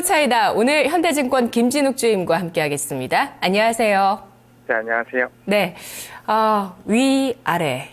차이다. 오늘 현대증권 김진욱 주임과 함께하겠습니다. 안녕하세요. 네, 안녕하세요. 네, 위, 아래.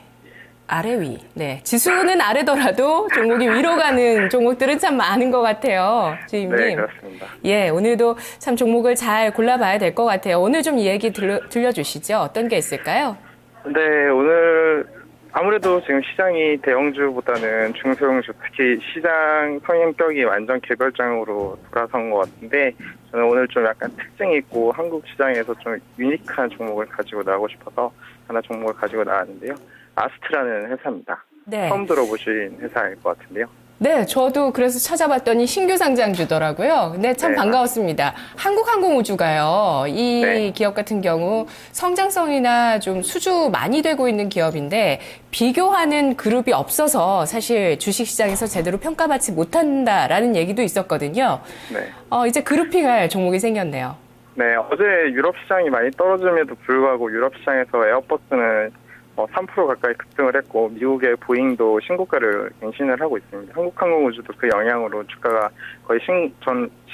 아래, 위. 네. 지수는 아래더라도 종목이 위로 가는 종목들은 참 많은 것 같아요. 주임님. 네, 그렇습니다. 예, 오늘도 참 종목을 잘 골라봐야 될 것 같아요. 오늘 좀 이야기 들려주시죠. 어떤 게 있을까요? 네, 오늘 아무래도 지금 시장이 대형주보다는 중소형주, 특히 시장 성향격이 완전 개별장으로 돌아선 것 같은데, 저는 오늘 좀 약간 특징이 있고 한국 시장에서 좀 유니크한 종목을 가지고 나오고 싶어서 하나 종목을 가지고 나왔는데요. 아스트라는 회사입니다. 네. 처음 들어보신 회사일 것 같은데요. 네, 저도 그래서 찾아봤더니 신규 상장주더라고요. 근데 참 네, 반가웠습니다. 한국항공우주가요. 이 네. 기업 같은 경우 성장성이나 좀 수주 많이 되고 있는 기업인데 비교하는 그룹이 없어서 사실 주식시장에서 제대로 평가받지 못한다라는 얘기도 있었거든요. 네. 이제 그룹핑할 종목이 생겼네요. 네, 어제 유럽 시장이 많이 떨어짐에도 불구하고 유럽 시장에서 에어버스는 3% 가까이 급등을 했고 미국의 보잉도 신고가를 갱신을 하고 있습니다. 한국항공우주도 그 영향으로 주가가 거의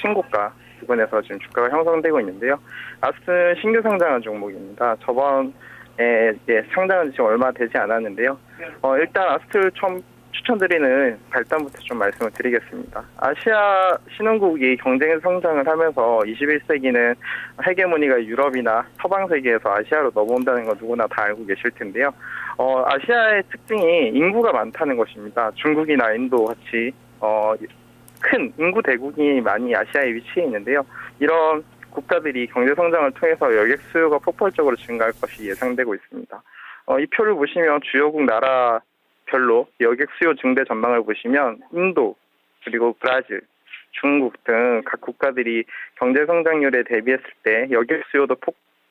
신고가 부근에서 지금 주가가 형성되고 있는데요. 아스트는 신규 상장한 종목입니다. 저번에 상장한 지 얼마 되지 않았는데요. 일단 아스트를 처음 추천드리는 발단부터 좀 말씀을 드리겠습니다. 아시아 신흥국이 경쟁 성장을 하면서 21세기는 헤게모니가 유럽이나 서방 세계에서 아시아로 넘어온다는 건 누구나 다 알고 계실 텐데요. 아시아의 특징이 인구가 많다는 것입니다. 중국이나 인도 같이 큰 인구 대국이 많이 아시아에 위치해 있는데요. 이런 국가들이 경제 성장을 통해서 여객 수요가 폭발적으로 증가할 것이 예상되고 있습니다. 이 표를 보시면 주요국 나라 별로 여객 수요 증대 전망을 보시면 인도, 그리고 브라질, 중국 등 각 국가들이 경제 성장률에 대비했을 때 여객 수요도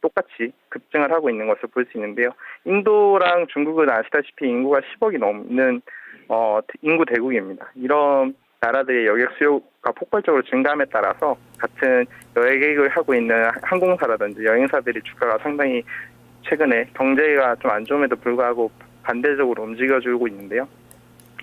똑같이 급증을 하고 있는 것을 볼 수 있는데요. 인도랑 중국은 아시다시피 인구가 10억이 넘는 인구 대국입니다. 이런 나라들의 여객 수요가 폭발적으로 증가함에 따라서 같은 여객을 하고 있는 항공사라든지 여행사들이 주가가 상당히 최근에 경제가 좀 안 좋음에도 불구하고 반대적으로 움직여주고 있는데요.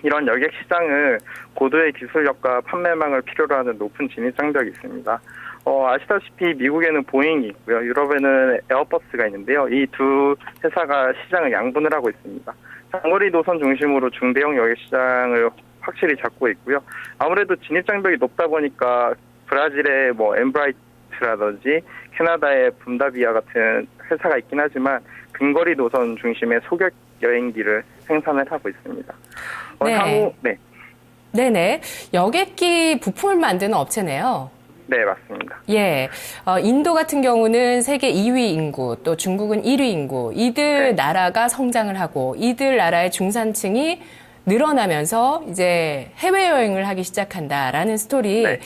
이런 여객 시장을 고도의 기술력과 판매망을 필요로 하는 높은 진입 장벽이 있습니다. 아시다시피 미국에는 보잉이 있고요. 유럽에는 에어버스가 있는데요. 이 두 회사가 시장을 양분을 하고 있습니다. 장거리 노선 중심으로 중대형 여객 시장을 확실히 잡고 있고요. 아무래도 진입 장벽이 높다 보니까 브라질의 엠브라이트라든지 캐나다의 분다비아 같은 회사가 있긴 하지만 근거리 노선 중심의 소격 여행기를 생산을 하고 있습니다. 네. 네. 네네. 여객기 부품을 만드는 업체네요. 네, 맞습니다. 예. 인도 같은 경우는 세계 2위 인구, 또 중국은 1위 인구, 이들 나라가 성장을 하고, 이들 나라의 중산층이 늘어나면서 이제 해외여행을 하기 시작한다라는 스토리, 네.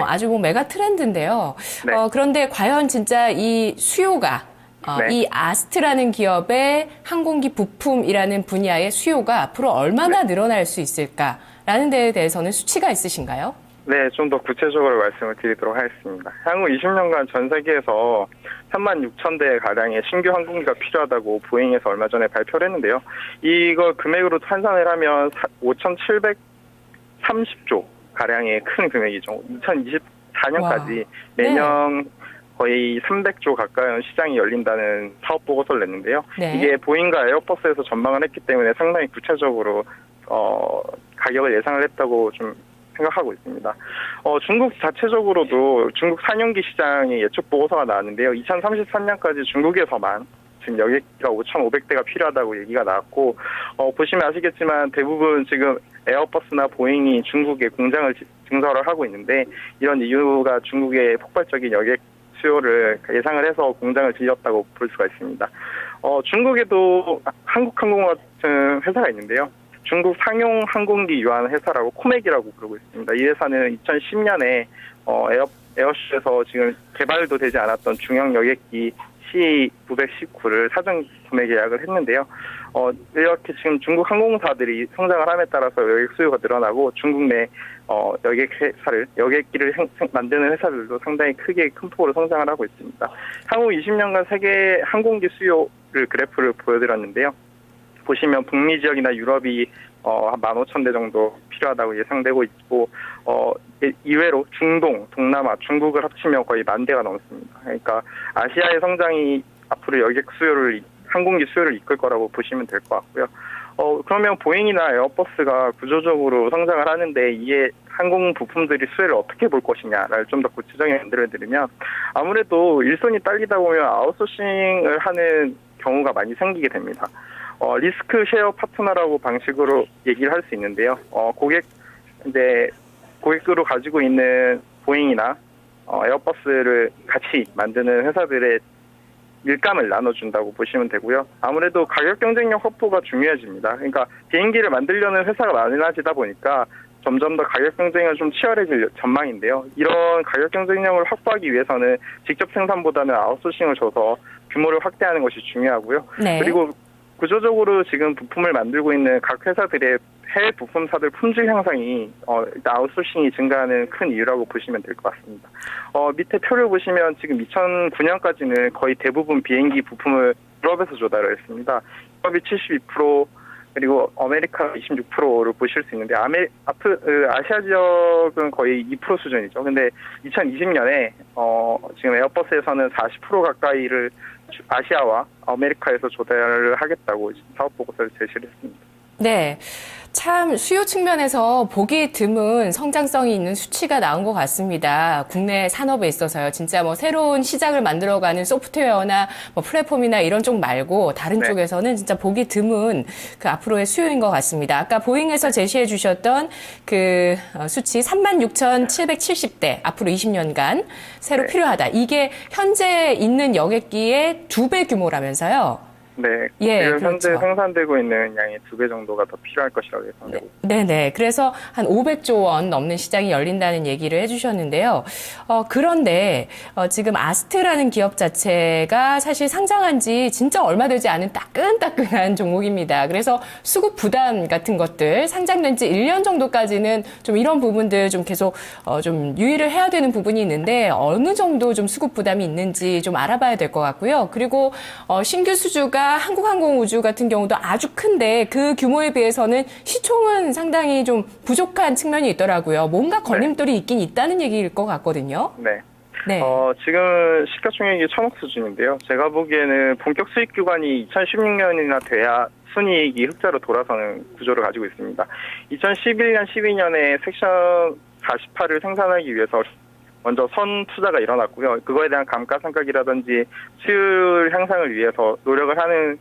아주 메가 트렌드인데요. 네. 그런데 과연 진짜 이 수요가 이 아스트라는 기업의 항공기 부품이라는 분야의 수요가 앞으로 얼마나 늘어날 수 있을까라는 데에 대해서는 수치가 있으신가요? 네, 좀 더 구체적으로 말씀을 드리도록 하겠습니다. 향후 20년간 전 세계에서 36,000대 가량의 신규 항공기가 필요하다고 보잉에서 얼마 전에 발표를 했는데요. 이걸 금액으로 환산을 하면 5,730조 가량의 큰 금액이죠. 2024년까지 매년 거의 300조 가까운 시장이 열린다는 사업 보고서를 냈는데요. 네. 이게 보잉과 에어버스에서 전망을 했기 때문에 상당히 구체적으로 가격을 예상을 했다고 좀 생각하고 있습니다. 중국 자체적으로도 중국 상용기 시장의 예측 보고서가 나왔는데요. 2033년까지 중국에서만 지금 여객기가 5,500대가 필요하다고 얘기가 나왔고 보시면 아시겠지만 대부분 지금 에어버스나 보잉이 중국에 공장을 증설을 하고 있는데 이런 이유가 중국의 폭발적인 여객 수요를 예상을 해서 공장을 지었다고 볼 수가 있습니다. 중국에도 한국항공 같은 회사가 있는데요. 중국 상용 항공기 유한 회사라고 코맥이라고 부르고 있습니다. 이 회사는 2010년에 에어쇼에서 지금 개발도 되지 않았던 중형 여객기 C919를 사전 구매 계약을 했는데요. 이렇게 지금 중국 항공사들이 성장을 함에 따라서 여객 수요가 늘어나고 중국 내 여객기를 만드는 회사들도 상당히 큰 폭으로 성장을 하고 있습니다. 향후 20년간 세계 항공기 수요를 그래프를 보여드렸는데요. 보시면 북미 지역이나 유럽이 한 15,000대 정도 필요하다고 예상되고 있고, 이외로 중동, 동남아, 중국을 합치면 거의 10,000대가 넘습니다. 그러니까 아시아의 성장이 앞으로 여객 수요를, 항공기 수요를 이끌 거라고 보시면 될 것 같고요. 그러면 보잉이나 에어버스가 구조적으로 성장을 하는데 이에 항공 부품들이 수혜를 어떻게 볼 것이냐를 좀 더 구체적인 안들을 드리면, 아무래도 일손이 딸리다 보면 아웃소싱을 하는 경우가 많이 생기게 됩니다. 리스크 쉐어 파트너라고 방식으로 얘기를 할 수 있는데요. 고객으로 가지고 있는 보잉이나 에어버스를 같이 만드는 회사들의 일감을 나눠준다고 보시면 되고요. 아무래도 가격 경쟁력 확보가 중요해집니다. 그러니까 비행기를 만들려는 회사가 많아지다 보니까 점점 더 가격 경쟁은 좀 치열해질 전망인데요. 이런 가격 경쟁력을 확보하기 위해서는 직접 생산보다는 아웃소싱을 줘서 규모를 확대하는 것이 중요하고요. 네. 그리고 구조적으로 지금 부품을 만들고 있는 각 회사들의 해외 부품사들 품질 향상이 아웃소싱이 증가하는 큰 이유라고 보시면 될 것 같습니다. 밑에 표를 보시면 지금 2009년까지는 거의 대부분 비행기 부품을 유럽에서 조달을 했습니다. 유럽이 72%, 그리고 아메리카 26%를 보실 수 있는데, 아시아 지역은 거의 2% 수준이죠. 근데 2020년에 지금 에어버스에서는 40% 가까이를 아시아와 아메리카에서 조달을 하겠다고 사업 보고서를 제시를 했습니다. 네. 참 수요 측면에서 보기 드문 성장성이 있는 수치가 나온 것 같습니다. 국내 산업에 있어서요. 진짜 뭐 새로운 시장을 만들어가는 소프트웨어나 뭐 플랫폼이나 이런 쪽 말고 다른 네. 쪽에서는 진짜 보기 드문 그 앞으로의 수요인 것 같습니다. 아까 보잉에서 제시해 주셨던 그 수치 36,770대 앞으로 20년간 새로 네. 필요하다. 이게 현재 있는 여객기의 2배 규모라면서요. 네, 예, 지금 현재 그렇죠. 생산되고 있는 양의 2배 정도가 더 필요할 것이라고 예상되고 있습니다. 네네. 그래서 한 500조 원 넘는 시장이 열린다는 얘기를 해주셨는데요. 그런데 지금 아스트라는 기업 자체가 사실 상장한 지 진짜 얼마 되지 않은 따끈따끈한 종목입니다. 그래서 수급 부담 같은 것들 상장된 지 1년 정도까지는 좀 이런 부분들 좀 계속 좀 유의를 해야 되는 부분이 있는데 어느 정도 좀 수급 부담이 있는지 좀 알아봐야 될 것 같고요. 그리고 신규 수주가 한국항공우주 같은 경우도 아주 큰데 그 규모에 비해서는 시총은 상당히 좀 부족한 측면이 있더라고요. 뭔가 걸림돌이 있긴 있다는 얘기일 것 같거든요. 네. 네. 지금 시가총액이 1,000억 수준인데요. 제가 보기에는 본격 수익 기간이 2016년이나 돼야 순이익이 흑자로 돌아서는 구조를 가지고 있습니다. 2011년, 12년에 섹션 48을 생산하기 위해서 먼저 선 투자가 일어났고요. 그거에 대한 감가상각이라든지 수율 향상을 위해서 노력을 하는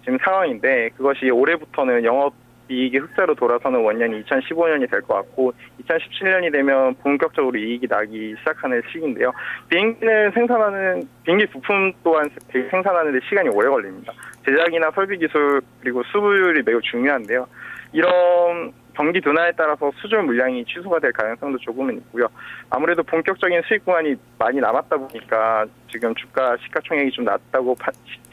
지금 상황인데, 그것이 올해부터는 영업이익이 흑자로 돌아서는 원년이 2015년이 될 것 같고 2017년이 되면 본격적으로 이익이 나기 시작하는 시기인데요. 비행기 부품 또한 생산하는 데 시간이 오래 걸립니다. 제작이나 설비 기술 그리고 수부율이 매우 중요한데요. 이런 경기 둔화에 따라서 수출 물량이 취소가 될 가능성도 조금은 있고요. 아무래도 본격적인 수익 구간이 많이 남았다 보니까 지금 주가 시가총액이 좀 낮다고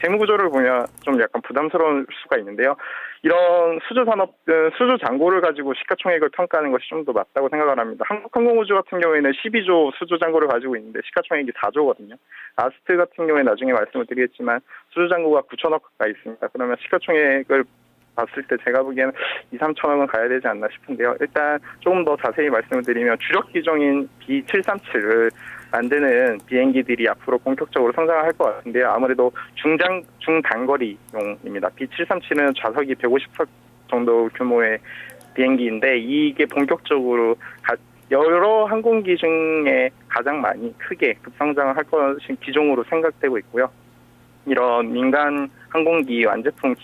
재무구조를 보면 좀 약간 부담스러울 수가 있는데요. 이런 수주 잔고를 가지고 시가총액을 평가하는 것이 좀 더 맞다고 생각을 합니다. 한국항공우주 같은 경우에는 12조 수주 잔고를 가지고 있는데 시가총액이 4조거든요. 아스트 같은 경우에 나중에 말씀을 드리겠지만 수주 잔고가 9천억 가까이 있습니다. 그러면 시가총액을 봤을 때 제가 보기에는 2, 3천억은 가야 되지 않나 싶은데요. 일단 조금 더 자세히 말씀을 드리면 주력 기종인 B737을 만드는 비행기들이 앞으로 본격적으로 성장할 것 같은데요. 아무래도 중단거리용입니다. B737은 좌석이 150석 정도 규모의 비행기인데 이게 본격적으로 여러 항공기 중에 가장 많이 크게 급성장을 할 것인 기종으로 생각되고 있고요. 이런 민간 항공기 완제품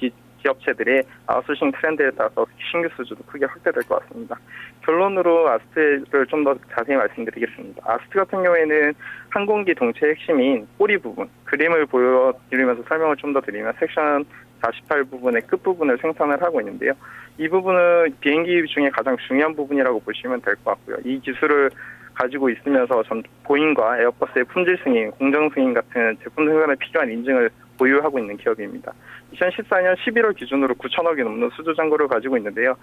기업체들의 아웃소싱 트렌드에 따라서 신규 수주도 크게 확대될 것 같습니다. 결론으로 아스트를 좀 더 자세히 말씀드리겠습니다. 아스트 같은 경우에는 항공기 동체의 핵심인 꼬리 부분, 그림을 보여드리면서 설명을 좀 더 드리면 섹션 48 부분의 끝부분을 생산을 하고 있는데요. 이 부분은 비행기 중에 가장 중요한 부분이라고 보시면 될 것 같고요. 이 기술을 가지고 있으면서 보잉과 에어버스의 품질 승인, 공정 승인 같은 제품 생산에 필요한 인증을 보유하고 있는 기업입니다. 2014년 11월 기준으로 9천억이 넘는 수주 잔고를 가지고 있는데요.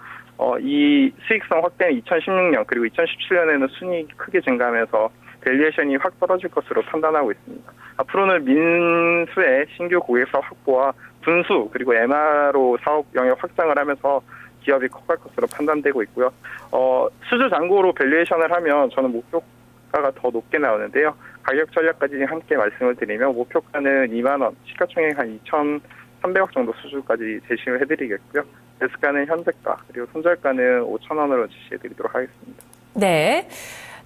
이 수익성 확대는 2016년 그리고 2017년에는 순이익이 크게 증가하면서 밸류에이션이 확 떨어질 것으로 판단하고 있습니다. 앞으로는 민수의 신규 고객사 확보와 분수 그리고 MRO 사업 영역 확장을 하면서 기업이 커갈 것으로 판단되고 있고요. 수주 잔고로 밸류에이션을 하면 저는 목표가가 더 높게 나오는데요. 가격 전략까지 함께 말씀을 드리면 목표가는 2만 원, 시가총액 한 2,300억 정도 수주까지 제시를 해드리겠고요. 매수가는 현재가 그리고 손절가는 5,000원으로 지시해드리도록 하겠습니다. 네.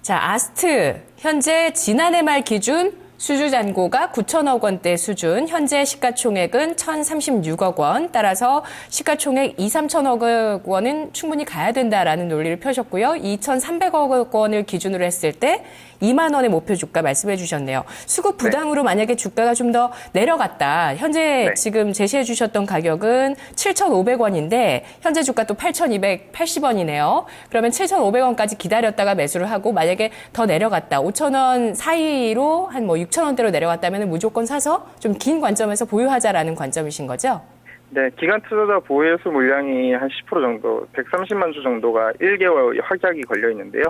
자, 아스트 현재 지난해 말 기준 수주 잔고가 9천억 원대 수준, 현재 시가총액은 1,036억 원, 따라서 시가총액 2, 3천억 원은 충분히 가야 된다라는 논리를 펴셨고요. 2,300억 원을 기준으로 했을 때 2만 원의 목표 주가 말씀해 주셨네요. 수급 부담으로 만약에 주가가 좀 더 내려갔다. 현재 지금 제시해 주셨던 가격은 7,500원인데 현재 주가 또 8,280원이네요. 그러면 7,500원까지 기다렸다가 매수를 하고 만약에 더 내려갔다. 5,000원 사이로 한 뭐 6,000원대로 내려갔다면 무조건 사서 좀 긴 관점에서 보유하자라는 관점이신 거죠? 네, 기간 투자자 보유수 물량이 한 10% 정도, 130만 주 정도가 1개월 확약이 걸려 있는데요.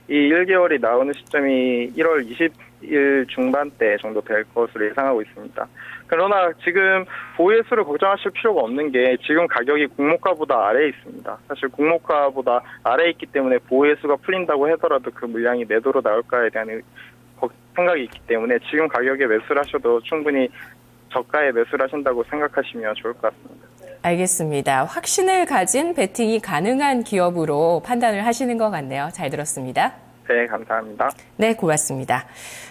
이 1개월이 나오는 시점이 1월 20일 중반대 정도 될 것으로 예상하고 있습니다. 그러나 지금 보유수를 걱정하실 필요가 없는 게 지금 가격이 공모가보다 아래에 있습니다. 사실 공모가보다 아래에 있기 때문에 보유수가 풀린다고 하더라도 그 물량이 매도로 나올까에 대한 생각이 있기 때문에 지금 가격에 매수를 하셔도 충분히 저가에 매수를 하신다고 생각하시면 좋을 것 같습니다. 알겠습니다. 확신을 가진 베팅이 가능한 기업으로 판단을 하시는 것 같네요. 잘 들었습니다. 네, 감사합니다. 네, 고맙습니다.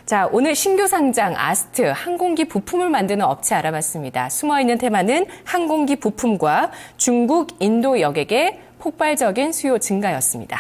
자, 오늘 신규 상장 아스트 항공기 부품을 만드는 업체 알아봤습니다. 숨어있는 테마는 항공기 부품과 중국, 인도 여객의 폭발적인 수요 증가였습니다.